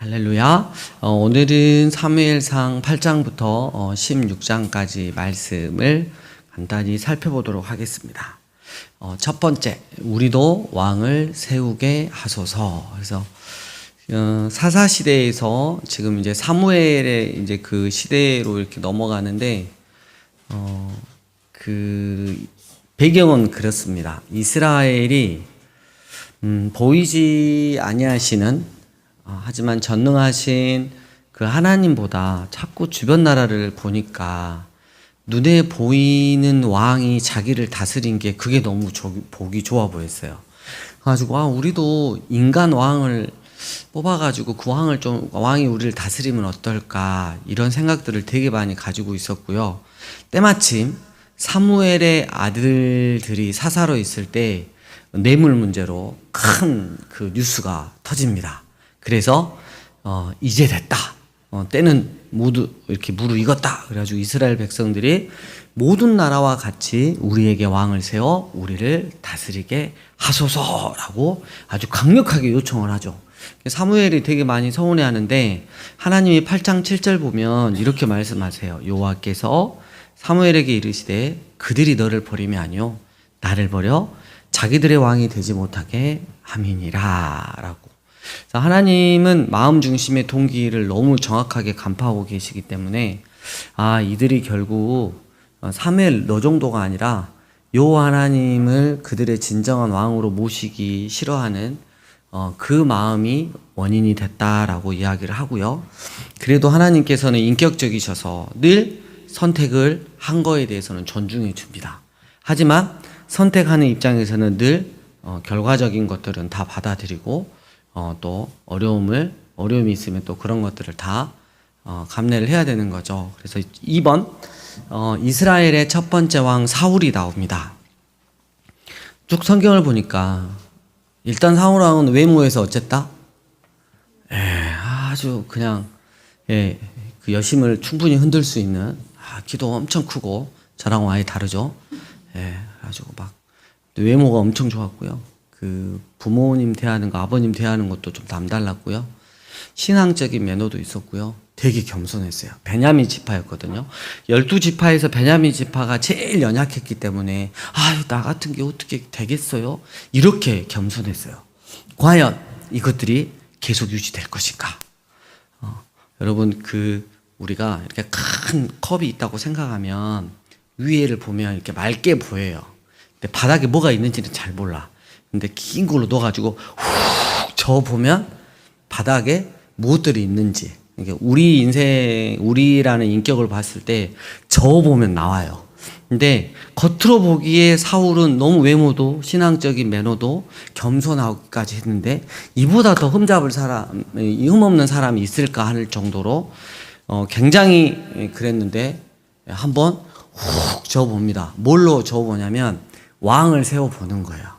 할렐루야. 오늘은 사무엘상 8장부터 16장까지 말씀을 간단히 살펴보도록 하겠습니다. 첫 번째, 우리도 왕을 세우게 하소서. 그래서 사사 시대에서 지금 이제 사무엘의 이제 그 시대로 이렇게 넘어가는데 그 배경은 그렇습니다. 이스라엘이 보이지 아니하시는 하지만 전능하신 그 하나님보다 자꾸 주변 나라를 보니까 눈에 보이는 왕이 자기를 다스린 게 그게 너무 보기 좋아 보였어요. 그래가지고 우리도 인간 왕을 뽑아가지고 그 왕이 우리를 다스리면 어떨까 이런 생각들을 되게 많이 가지고 있었고요. 때마침 사무엘의 아들들이 사사로 있을 때 뇌물 문제로 큰 그 뉴스가 터집니다. 그래서 이제 됐다. 때는 모두 이렇게 무르익었다. 그래가지고 이스라엘 백성들이 모든 나라와 같이 우리에게 왕을 세워 우리를 다스리게 하소서라고 아주 강력하게 요청을 하죠. 사무엘이 되게 많이 서운해하는데 하나님이 8장 7절 보면 이렇게 말씀하세요. 여호와께서 사무엘에게 이르시되 그들이 너를 버림이 아니요 나를 버려 자기들의 왕이 되지 못하게 함이니라 라고. 하나님은 마음 중심의 동기를 너무 정확하게 간파하고 계시기 때문에 이들이 결국 사무엘 너 정도가 아니라 여호와 하나님을 그들의 진정한 왕으로 모시기 싫어하는 그 마음이 원인이 됐다라고 이야기를 하고요. 그래도 하나님께서는 인격적이셔서 늘 선택을 한 거에 대해서는 존중해 줍니다. 하지만 선택하는 입장에서는 늘 결과적인 것들은 다 받아들이고 또 어려움이 있으면 또 그런 것들을 다 감내를 해야 되는 거죠. 그래서 2번 이스라엘의 첫 번째 왕 사울이 나옵니다. 쭉 성경을 보니까 일단 사울 왕은 외모에서 어쨌다? 아주 그냥 그 여심을 충분히 흔들 수 있는 키도 엄청 크고 저랑 아예 다르죠. 그래가지고 막 외모가 엄청 좋았고요. 그 부모님 대하는 거, 아버님 대하는 것도 좀 남달랐고요. 신앙적인 매너도 있었고요. 되게 겸손했어요. 베냐민 지파였거든요. 12지파에서 베냐민 지파가 제일 연약했기 때문에 나 같은 게 어떻게 되겠어요? 이렇게 겸손했어요. 과연 이것들이 계속 유지될 것인가? 여러분 우리가 이렇게 큰 컵이 있다고 생각하면 위에를 보면 이렇게 맑게 보여요. 근데 바닥에 뭐가 있는지는 잘 몰라. 근데 긴 걸로 넣어가지고 훅 저어보면 바닥에 무엇들이 있는지, 우리라는 인격을 봤을 때 저어보면 나와요. 근데 겉으로 보기에 사울은 너무 외모도 신앙적인 매너도 겸손하기까지 했는데 이보다 더 흠없는 사람이 있을까 할 정도로 굉장히 그랬는데 한번 훅 저어봅니다. 뭘로 저어보냐면 왕을 세워보는 거예요.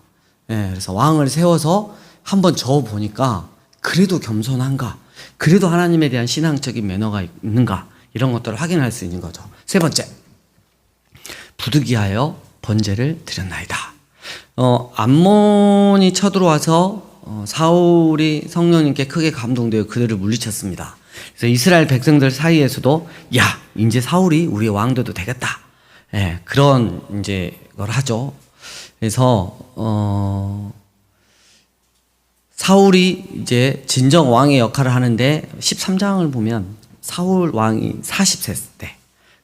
그래서 왕을 세워서 한번 저어보니까 그래도 겸손한가? 그래도 하나님에 대한 신앙적인 매너가 있는가? 이런 것들을 확인할 수 있는 거죠. 세 번째, 부득이하여 번제를 드렸나이다. 암몬이 쳐들어와서 사울이 성령님께 크게 감동되어 그들을 물리쳤습니다. 그래서 이스라엘 백성들 사이에서도 이제 사울이 우리의 왕 돼도 되겠다. 그런 이제 걸 하죠. 그래서 사울이 이제 진정 왕의 역할을 하는데 13장을 보면 사울 왕이 40세 때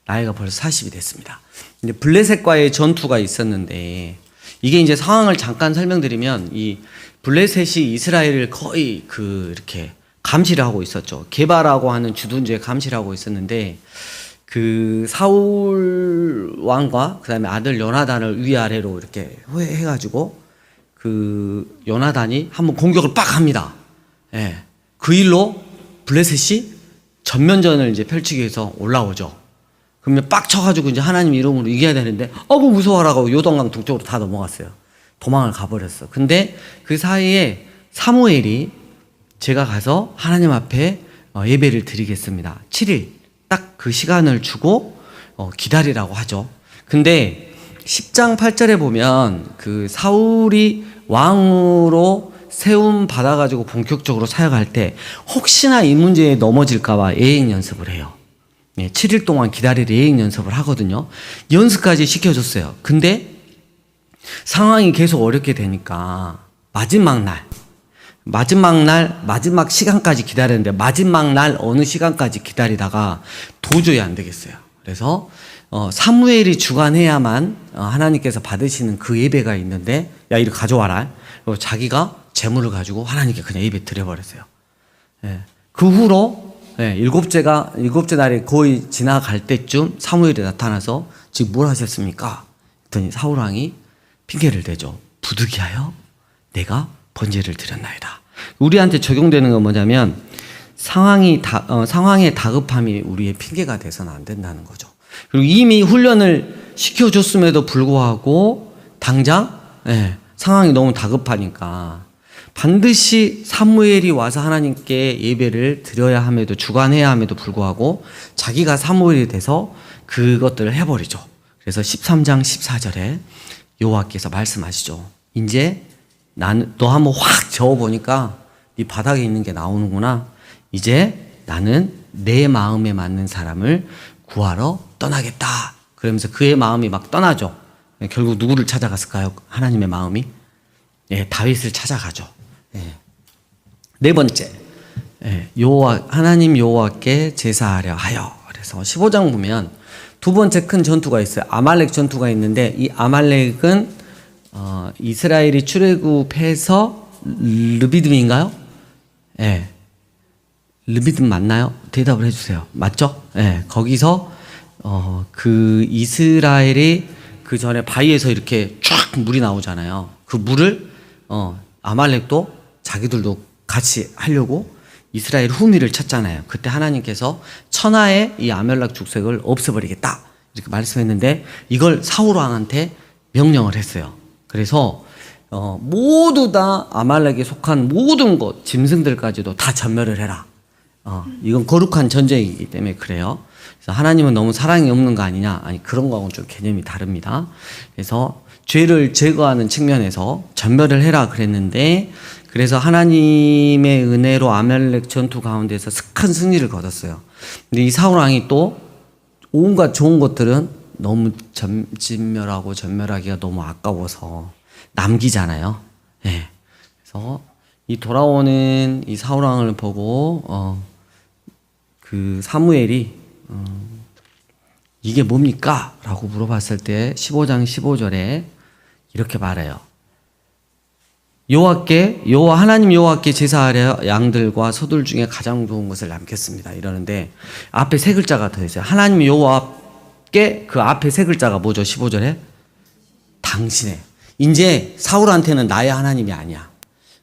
나이가 벌써 40이 됐습니다. 이제 블레셋과의 전투가 있었는데 이게 이제 상황을 잠깐 설명드리면 이 블레셋이 이스라엘을 거의 이렇게 감시를 하고 있었죠. 게바라고 하는 주둔지에 감시를 하고 있었는데 그 사울 왕과 그다음에 아들 요나단을 위아래로 이렇게 해가지고 그 요나단이 한번 공격을 빡 합니다. 그 일로 블레셋이 전면전을 이제 펼치기 위해서 올라오죠. 그러면 빡 쳐가지고 이제 하나님 이름으로 이겨야 되는데 무서워라고 요단강 동쪽으로 다 넘어갔어요. 도망을 가버렸어. 근데 그 사이에 사무엘이 제가 가서 하나님 앞에 예배를 드리겠습니다. 7일 딱 그 시간을 주고 기다리라고 하죠. 근데 10장 8절에 보면 그 사울이 왕으로 세움 받아가지고 본격적으로 사역할 때 혹시나 이 문제에 넘어질까봐 예행 연습을 해요. 7일 동안 기다릴 예행 연습을 하거든요. 연습까지 시켜줬어요. 근데 상황이 계속 어렵게 되니까 마지막 시간까지 기다렸는데 마지막 날 어느 시간까지 기다리다가 도저히 안 되겠어요. 그래서 사무엘이 주관해야만 하나님께서 받으시는 그 예배가 있는데 야 이거 가져와라. 그리고 자기가 재물을 가지고 하나님께 그냥 예배 드려버렸어요. 그 후로 일곱째 날이 거의 지나갈 때쯤 사무엘이 나타나서 지금 뭘 하셨습니까? 그랬더니 사울왕이 핑계를 대죠. 부득이하여 내가 번제를 드렸나이다. 우리한테 적용되는 건 뭐냐면 상황의 다급함이 우리의 핑계가 돼서는 안 된다는 거죠. 그리고 이미 훈련을 시켜줬음에도 불구하고 당장 상황이 너무 다급하니까 반드시 사무엘이 와서 하나님께 예배를 드려야 함에도 주관해야 함에도 불구하고 자기가 사무엘이 돼서 그것들을 해버리죠. 그래서 13장 14절에 여호와께서 말씀하시죠. 이제 너 한번 확 저어보니까 네 바닥에 있는 게 나오는구나. 이제 나는 내 마음에 맞는 사람을 구하러 떠나겠다. 그러면서 그의 마음이 막 떠나죠. 결국 누구를 찾아갔을까요? 하나님의 마음이 다윗을 찾아가죠. 네 번째, 하나님 여호와께 제사하려 하여. 그래서 15장 보면 두 번째 큰 전투가 있어요. 아말렉 전투가 있는데 이 아말렉은 이스라엘이 출애굽해서 르비딤인가요? 르비딤 맞나요? 대답을 해주세요. 맞죠? 거기서 그 이스라엘이 그 전에 바위에서 이렇게 쫙 물이 나오잖아요. 그 물을 아말렉도 자기들도 같이 하려고 이스라엘 후미를 쳤잖아요. 그때 하나님께서 천하의 이 아말렉 죽색을 없애버리겠다 이렇게 말씀했는데 이걸 사울 왕한테 명령을 했어요. 그래서 모두 다 아말렉에 속한 모든 것 짐승들까지도 다 전멸을 해라. 이건 거룩한 전쟁이기 때문에 그래요. 그래서 하나님은 너무 사랑이 없는 거 아니냐? 아니 그런 거하고는 좀 개념이 다릅니다. 그래서 죄를 제거하는 측면에서 전멸을 해라 그랬는데 그래서 하나님의 은혜로 아말렉 전투 가운데서 큰 승리를 거뒀어요. 근데 이 사울 왕이 또 온갖 좋은 것들은 너무 진멸하고 전멸하기가 너무 아까워서 남기잖아요. 그래서 이 돌아오는 이 사울 왕을 보고 그 사무엘이 이게 뭡니까? 라고 물어봤을 때 15장 15절에 이렇게 말해요. 하나님 여호와께 제사하려 양들과 소들 중에 가장 좋은 것을 남겼습니다. 이러는데 앞에 세 글자가 더 있어요. 하나님 여호와께 그 앞에 세 글자가 뭐죠? 15절에 당신의. 이제 사울한테는 나의 하나님이 아니야.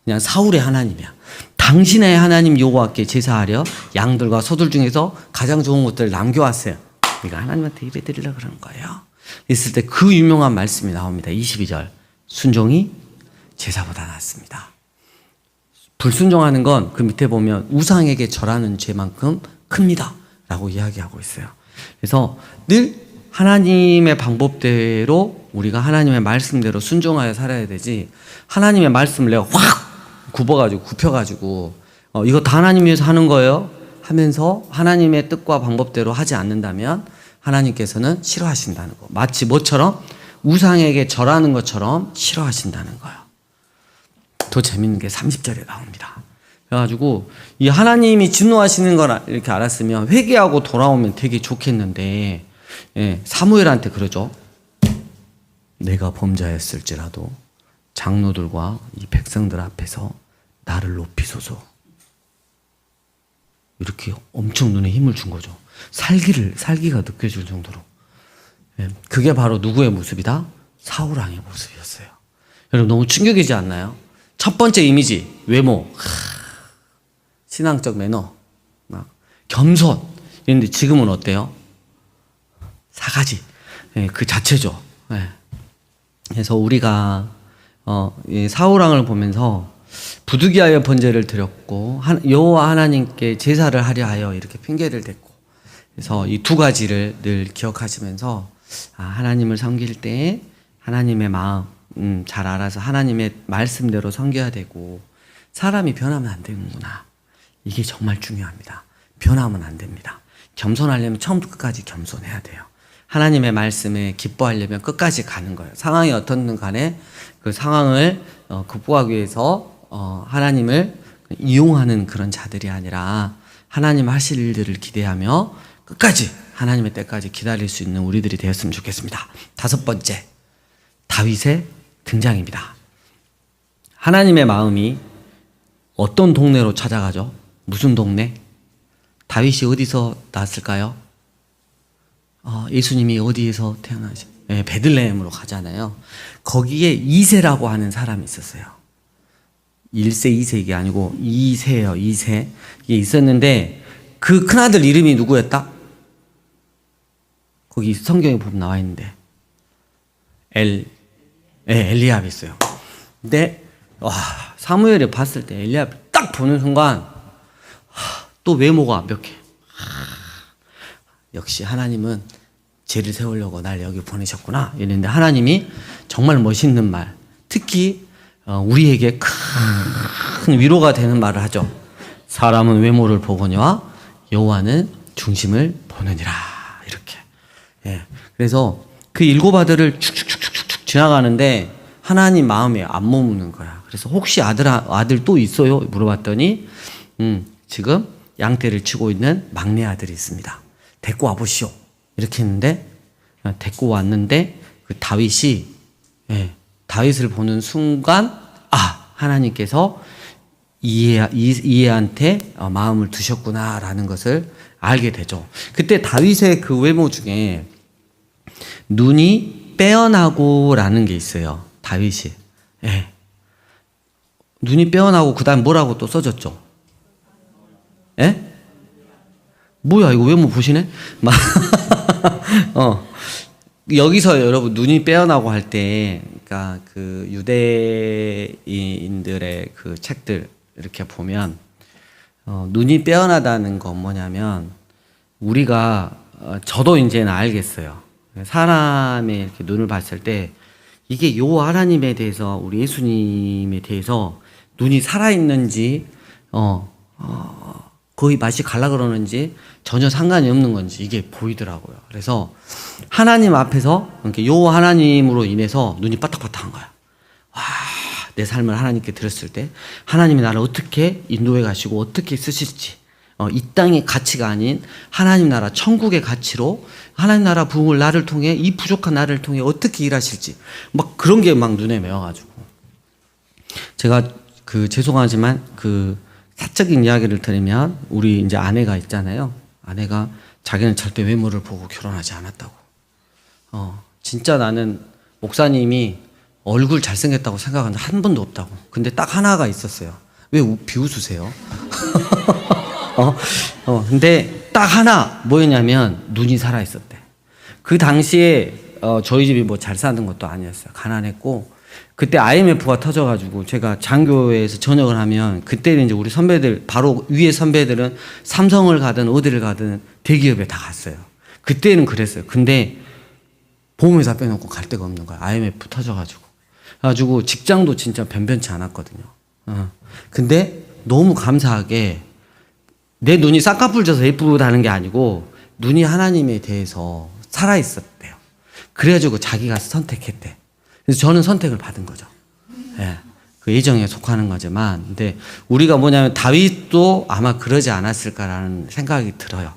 그냥 사울의 하나님이야. 당신의 하나님 여호와께 제사하려 양들과 소들 중에서 가장 좋은 것들을 남겨왔어요. 그러니까 하나님한테 예배 드리려고 그러는 거예요. 있을 때 그 유명한 말씀이 나옵니다. 22절. 순종이 제사보다 낫습니다. 불순종하는 건 그 밑에 보면 우상에게 절하는 죄만큼 큽니다. 라고 이야기하고 있어요. 그래서 늘 하나님의 방법대로 우리가 하나님의 말씀대로 순종하여 살아야 되지 하나님의 말씀을 내가 확 굽혀가지고 이거 다 하나님 위해서 하는 거예요 하면서 하나님의 뜻과 방법대로 하지 않는다면 하나님께서는 싫어하신다는 거. 마치 뭐처럼? 우상에게 절하는 것처럼 싫어하신다는 거예요. 더 재밌는 게 30절에 나옵니다. 그래가지고 이 하나님이 진노하시는 걸 이렇게 알았으면 회개하고 돌아오면 되게 좋겠는데 사무엘한테 그러죠. 내가 범죄했을지라도 장로들과 이 백성들 앞에서 나를 높이소서. 이렇게 엄청 눈에 힘을 준 거죠. 살기가 느껴질 정도로. 그게 바로 누구의 모습이다? 사울왕의 모습이었어요. 여러분 너무 충격이지 않나요? 첫 번째 이미지, 외모, 신앙적 매너, 겸손. 이런데 지금은 어때요? 사가지. 그 자체죠. 그래서 우리가 사울왕을 보면서 부득이하여 번제를 드렸고 여호와 하나님께 제사를 하려 하여 이렇게 핑계를 댔고 그래서 이 두 가지를 늘 기억하시면서 하나님을 섬길 때 하나님의 마음 잘 알아서 하나님의 말씀대로 섬겨야 되고 사람이 변하면 안 되는구나. 이게 정말 중요합니다. 변하면 안 됩니다. 겸손하려면 처음부터 끝까지 겸손해야 돼요. 하나님의 말씀에 기뻐하려면 끝까지 가는 거예요. 상황이 어떻든 간에 그 상황을 극복하기 위해서 하나님을 이용하는 그런 자들이 아니라 하나님 하실 일들을 기대하며 끝까지 하나님의 때까지 기다릴 수 있는 우리들이 되었으면 좋겠습니다. 5번째, 다윗의 등장입니다. 하나님의 마음이 어떤 동네로 찾아가죠? 무슨 동네? 다윗이 어디서 났을까요? 예수님이 어디에서 태어나죠? 네, 베들레헴으로 가잖아요. 거기에 이새라고 하는 사람이 있었어요. 1세, 2세 이게 아니고 2세예요. 2세. 이게 있었는데 그 큰아들 이름이 누구였다? 거기 성경에 보면 나와 있는데 엘리압이 있어요. 근데 사무엘이 봤을 때 엘리압이 딱 보는 순간 또 외모가 완벽해. 역시 하나님은 죄를 세우려고 날 여기 보내셨구나 이랬는데 하나님이 정말 멋있는 말, 특히 우리에게 큰 위로가 되는 말을 하죠. 사람은 외모를 보거니와 여호와는 중심을 보느니라. 이렇게. 예. 그래서 그 7 아들을 축축축축축 지나가는데 하나님 마음에 안 머무는 거야. 그래서 혹시 아들 또 있어요? 물어봤더니 지금 양떼를 치고 있는 막내 아들이 있습니다. 데리고 와보시오. 이렇게 했는데 데리고 왔는데 그 다윗이 다윗을 보는 순간 하나님께서 이해한테 마음을 두셨구나라는 것을 알게 되죠. 그때 다윗의 그 외모 중에 눈이 빼어나고라는 게 있어요. 다윗이. 눈이 빼어나고 그다음 뭐라고 또 써졌죠? 뭐야 이거 외모 보시네? 여기서 여러분 눈이 빼어나고 할 때, 그러니까 그 유대인들의 그 책들 이렇게 보면 눈이 빼어나다는 건 뭐냐면 우리가 저도 이제는 알겠어요. 사람의 이렇게 눈을 봤을 때 이게 요 하나님에 대해서 우리 예수님에 대해서 눈이 살아있는지 거의 맛이 갈라 그러는지 전혀 상관이 없는 건지 이게 보이더라고요. 그래서 하나님 앞에서 요 하나님으로 인해서 눈이 빠딱빠딱한 거야. 와, 내 삶을 하나님께 드렸을 때 하나님이 나를 어떻게 인도해 가시고 어떻게 쓰실지, 이 땅의 가치가 아닌 하나님 나라 천국의 가치로 하나님 나라 부흥을 나를 통해 이 부족한 나를 통해 어떻게 일하실지 막 그런 게 막 눈에 메어가지고 제가 죄송하지만 사적인 이야기를 드리면 우리 이제 아내가 있잖아요. 아내가 자기는 절대 외모를 보고 결혼하지 않았다고. 진짜 나는 목사님이 얼굴 잘생겼다고 생각한 적 한 번도 없다고. 근데 딱 하나가 있었어요. 왜 비웃으세요? 근데 딱 하나 뭐였냐면 눈이 살아 있었대. 그 당시에 저희 집이 뭐 잘 사는 것도 아니었어요. 가난했고 그때 IMF가 터져가지고 제가 장교에서 전역을 하면 그때는 이제 우리 선배들 바로 위에 선배들은 삼성을 가든 어디를 가든 대기업에 다 갔어요. 그때는 그랬어요. 근데 보험회사 빼놓고 갈 데가 없는 거야. IMF 터져가지고. 그래가지고 직장도 진짜 변변치 않았거든요. 근데 너무 감사하게 내 눈이 쌍꺼풀 져서 예쁘다는 게 아니고 눈이 하나님에 대해서 살아있었대요. 그래가지고 자기가 선택했대. 그래서 저는 선택을 받은 거죠. 그 예정에 속하는 거지만, 근데 우리가 뭐냐면 다윗도 아마 그러지 않았을까라는 생각이 들어요.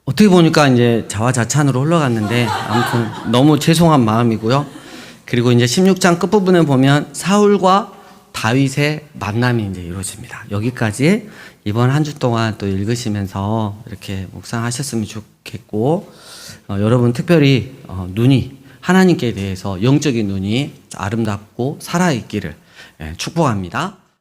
어떻게 보니까 이제 자화자찬으로 흘러갔는데 아무튼 너무 죄송한 마음이고요. 그리고 이제 16장 끝부분에 보면 사울과 다윗의 만남이 이제 이루어집니다. 여기까지 이번 한 주 동안 또 읽으시면서 이렇게 묵상하셨으면 좋겠고, 여러분 특별히 눈이 하나님께 대해서 영적인 눈이 아름답고 살아있기를 축복합니다.